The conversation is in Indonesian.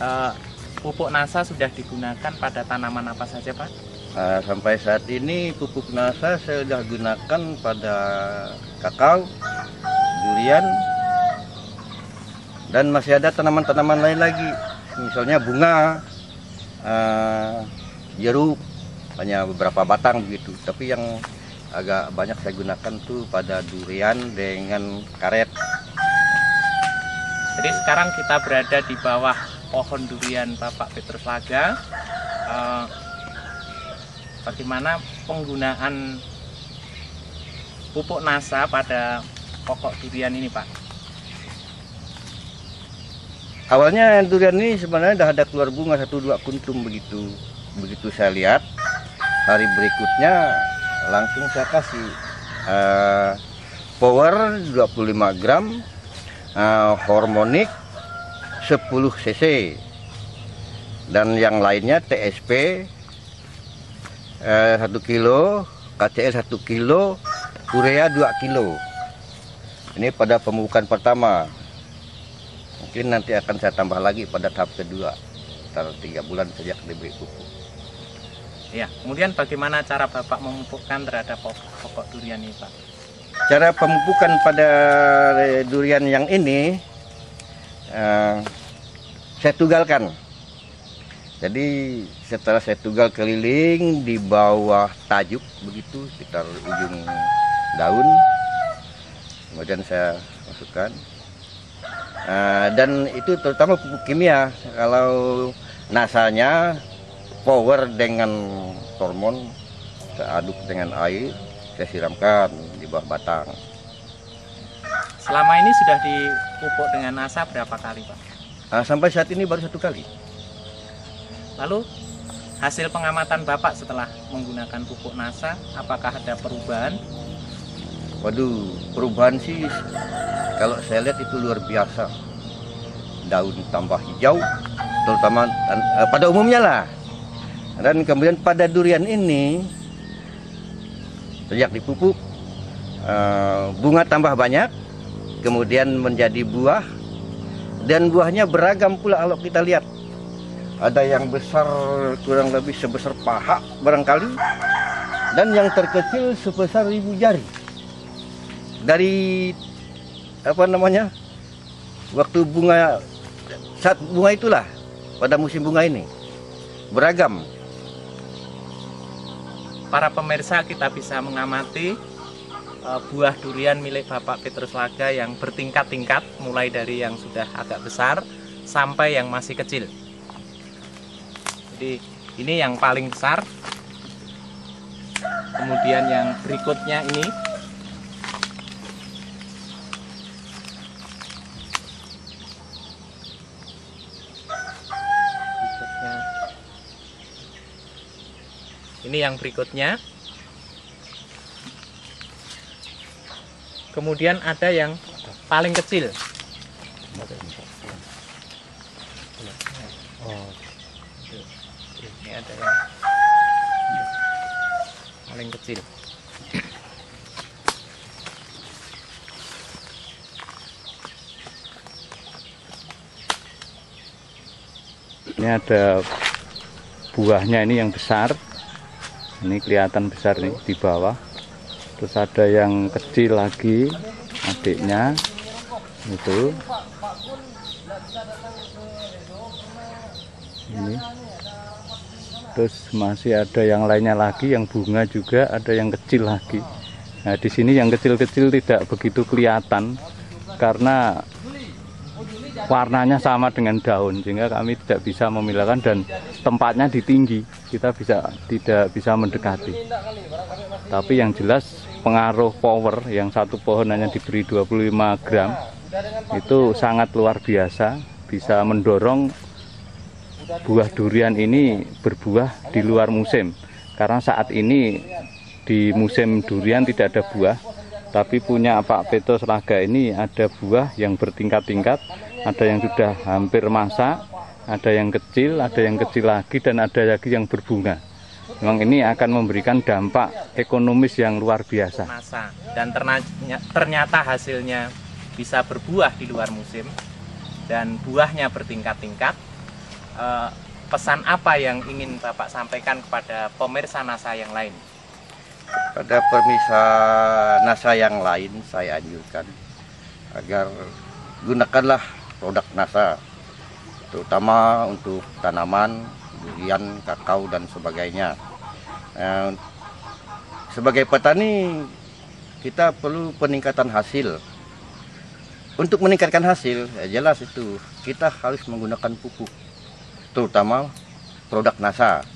eh, pupuk NASA sudah digunakan pada tanaman apa saja, Pak? Sampai saat ini pupuk NASA saya sudah gunakan pada kakao, durian, dan masih ada tanaman-tanaman lain lagi. Misalnya bunga, jeruk, hanya beberapa batang begitu. Tapi yang agak banyak saya gunakan tuh pada durian dengan karet. Jadi sekarang kita berada di bawah pohon durian Bapak Petrus Laga. Bagaimana penggunaan pupuk NASA pada pokok durian ini, Pak? Awalnya durian ini sebenarnya sudah ada keluar bunga 1-2 kuntum begitu. Begitu saya lihat, hari berikutnya langsung saya kasih power 25 gram, hormonik 10 cc, dan yang lainnya TSP 1 kilo, KCL 1 kilo, urea 2 kilo. Ini pada pemupukan pertama. Mungkin nanti akan saya tambah lagi pada tahap kedua, setelah 3 bulan sejak diberi pupuk. Ya, kemudian bagaimana cara Bapak memupukkan terhadap pokok durian ini, Pak? Cara pemupukan pada durian yang ini, saya tugalkan. Jadi setelah saya tugal keliling di bawah tajuk begitu, sekitar ujung daun, kemudian saya masukkan. Dan itu terutama pupuk kimia. Kalau nasanya power dengan hormon, saya aduk dengan air, saya siramkan di bawah batang. Selama ini sudah dipupuk dengan NASA berapa kali, Pak? Sampai saat ini baru 1 kali. Lalu hasil pengamatan Bapak setelah menggunakan pupuk NASA, apakah ada perubahan? Waduh, perubahan sih kalau saya lihat itu luar biasa. Daun tambah hijau, terutama pada umumnya lah. Dan kemudian pada durian ini, sejak dipupuk, bunga tambah banyak, kemudian menjadi buah, dan buahnya beragam pula kalau kita lihat. Ada yang besar kurang lebih sebesar paha barangkali, dan yang terkecil sebesar 1000 jari. Dari waktu bunga, saat bunga itulah, pada musim bunga ini beragam. Para pemirsa, kita bisa mengamati buah durian milik Bapak Petrus Laga yang bertingkat-tingkat, mulai dari yang sudah agak besar sampai yang masih kecil. Jadi ini yang paling besar, kemudian yang berikutnya ini, yang berikutnya, kemudian ada yang paling kecil. Ini ada yang paling kecil. Ini ada buahnya, ini yang besar. Ini kelihatan besar nih di bawah. Terus ada yang kecil lagi, adiknya itu. Ini. Terus masih ada yang lainnya lagi, yang bunga juga, ada yang kecil lagi. Nah, di sini yang kecil-kecil tidak begitu kelihatan karena warnanya sama dengan daun, sehingga kami tidak bisa memilahkan, dan tempatnya di tinggi, kita tidak bisa mendekati. Tapi yang jelas pengaruh power, yang satu pohon hanya diberi 25 gram, itu sangat luar biasa, bisa mendorong buah durian ini berbuah di luar musim. Karena saat ini di musim durian tidak ada buah, tapi punya Pak Petrus Laga ini ada buah yang bertingkat-tingkat, ada yang sudah hampir masak, ada yang kecil lagi, dan ada lagi yang berbunga. Memang ini akan memberikan dampak ekonomis yang luar biasa. Dan ternyata hasilnya bisa berbuah di luar musim, dan buahnya bertingkat-tingkat, pesan apa yang ingin Bapak sampaikan kepada pemirsa NASA yang lain? Pada pemirsa NASA yang lain saya anjurkan agar gunakanlah produk NASA, terutama untuk tanaman, durian, kakao dan sebagainya. Sebagai petani kita perlu peningkatan hasil. Untuk meningkatkan hasil, ya jelas itu kita harus menggunakan pupuk, terutama produk NASA.